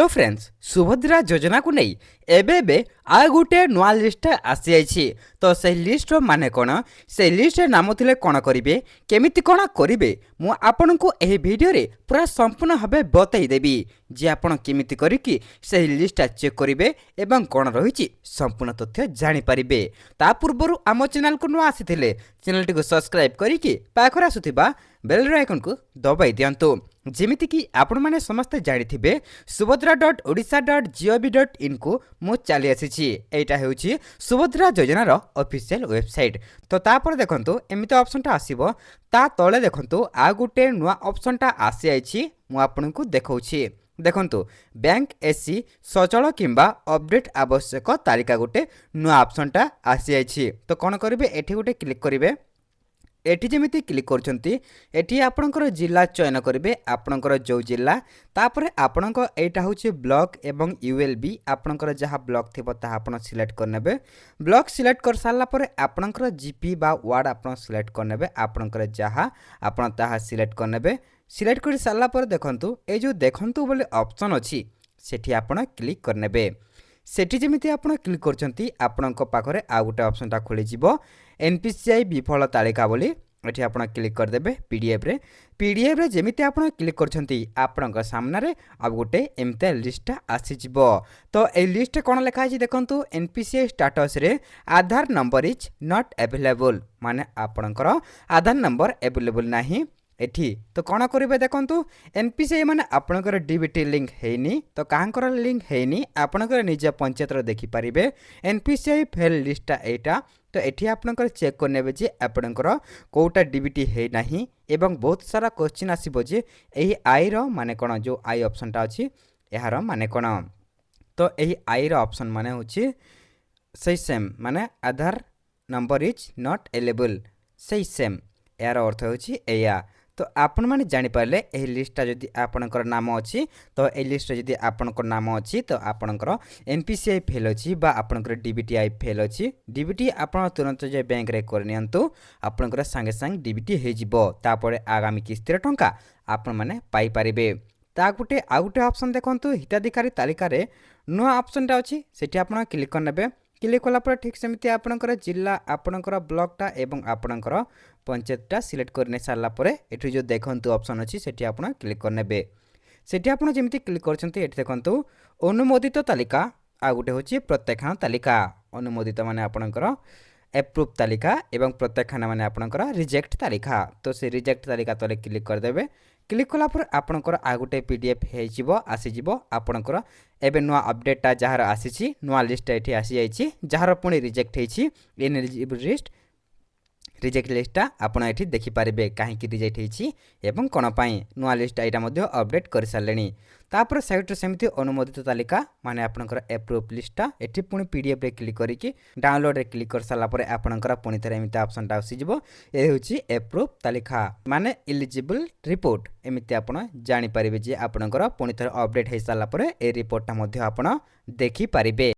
Hello friends Subhadra योजना को नहीं एबे आ गोटे नुआ लिस्ट आसी जाइए तो से लिस्ट माने कौन से लिस्ट नाम थे कौन करेंगे केमिति कौन करेंगे मु आपन को यह वीडियो रे पूरा संपूर्ण भाव बतईदेवी जे आपन केमिति करिकी से लिस्ट चेक करेंगे एवं कौन रही संपूर्ण तथ्य जानीपारे ता पूर्व आम चैनल को नुआ आसी चैनल टी सब्सक्राइब करिकी पाखर आसुथिबा बेल आइकन को दबाई दिंतु जेमिति कि आपण माने समस्त जानिथिबे subhadra.odisha.gov.in को मु चली आसी एटा हेउची सुभद्रा योजनार ऑफिशियल वेबसाइट तो तापर देखंतु एमिति ऑप्शनटा आसीबो ता तळे देखंतु आ गुटे नुवा ऑप्शनटा आसी आइछि मु आपनकु देखौछि देखंतु बैंक एससी सचल किंबा अपडेट आवश्यक तालिका गुटे नुवा ऑप्शनटा आसी आइछि तो कोन करिवे एठी गुटे क्लिक करिवे एटी जमीती क्लिक करती आपणकर जिला चयन करेंगे आपणकर जो जिला तापर आपणक एटा होची ब्लॉक एवं यूएलबी आपणकर जहाँ ब्लॉक थी आप सिलेक्ट करने ब्लॉक सिलेक्ट कर सारा पर आपणकर जीपी बा वार्ड आप सिलेक्ट करने आपणकर जहाँ आपण ताहा सिलेक्ट करने सिलेक्ट कर सारा पर देखंतु ए जो देखंतु बोले ऑप्शन अच्छी सेठी आपण क्लिक करने सेठी जमीती आपण क्लिक करछंती आपणक पाखरे आ गोटे ऑप्शनटा खोली जिवो एनपीसीआई विफल तालिका बोली एठी आपण क्लिक करदेबे पीडीएफ रे जेमिति आपण क्लिक करछंती आपणक सामना रे अब गोटे एमते लिस्ट आसी जिवो तो ए लिस्ट कोन लिखा अछि देखंतु एनपीसीआई स्टेटस रे आधार नंबर इज नॉट अवेलेबल माने आपणकर आधार नंबर अवेलेबल नाही एठी तो कौन करेंगे देखो एनपीसीआई माने आपणकर डीबीटी लिंक हैनी तो कहाँकर लिंक हैनी आपणकर निज पंचायत देखिपारे एनपीसीआई फेल लिस्टा एटा तो एठी आपणकर चेक करने जे आपणकर कोटा डीबीटी है नाही एवं बहुत सारा क्वेश्चन आसीबो जे एही आई रो माने कोन जो आई ऑप्शनटा अछि एहार माने कोन तो एही आई रो ऑप्शन माने होछि सही सेम माने आधार नंबर इज नॉट अवेलेबल सही सेम यार अर्थ होछि एया तो आपण माने जानि पारले एही लिस्टटा जदि आपणकर नाम अछि तो ए लिस्ट जदि आपणकर नाम अछि तो आपणकर एनपीसीआई फेल अछि बा आपणकर डीबीटीआई फेल अछि डीबीटी आपण तुरंत जे बैंक रे करनियंतु आपणकर संगे संग डीबीटी हे जिवो तापर आगामी किस्तिर टंका आपण माने पाई परिबे ता गुटे आ गुटे ऑप्शन देखंतु हिताधिकारी तालिका रे नुआ ऑप्शनटा अछि सेठी आपण क्लिक करनेबे क्लिक कला पर ठीक सेमिति आपणकर जिला आपणकर ब्लॉकटा एवं आपणकर पंचायतटा सिलेक्ट करने सारा पर एठी जो देखंतु ऑप्शन अछि सेठी आपण क्लिक करनेबे सेठी आपण जेमिति क्लिक करछंती एठी देखंतु अनुमोदित तालिका आ गुटे होछि प्रत्याख्यान तालिका अनुमोदित माने आपणकर एप्रूव तालिका एवं प्रत्याख्यान माने आपणकर रिजेक्ट तालिका तो से रिजेक्ट तालिका तले क्लिक करदेबे क्लिक कला पर आपणकर आ गुटे पीडीएफ हे जिवो आसी जिवो आपणकर एबे नुआ अपडेटटा जहार आसीछि नुआ लिस्ट एठी आसी जाइछि जहार पुणी रिजेक्ट हेछि इनएलिजिबल लिस्ट रिजेक्ट लिस्टा आपण एठी देखि पारिबे काहे कि रिजेक्ट हेछि एवं कोन पई नुआ लिस्ट आइटा मध्ये अपडेट कर सारलेनी तापर साइट रे सेमिति अनुमोदित तालिका माने आपणकर अप्रूव लिस्टा एठी पुणी पीडीएफ रे क्लिक करिकि डाउनलोड रे क्लिक कर साला परे आपणकर पुणी थरे एमिति ऑप्शन टा आसी जिवो ए होछि अप्रूव तालिका माने एलिजिबल रिपोर्ट एमिति आपण जानि पारिबे जे आपणकर पुणी थरे अपडेट हे साला परे ए रिपोर्ट टा मध्ये आपण देखि पारिबे।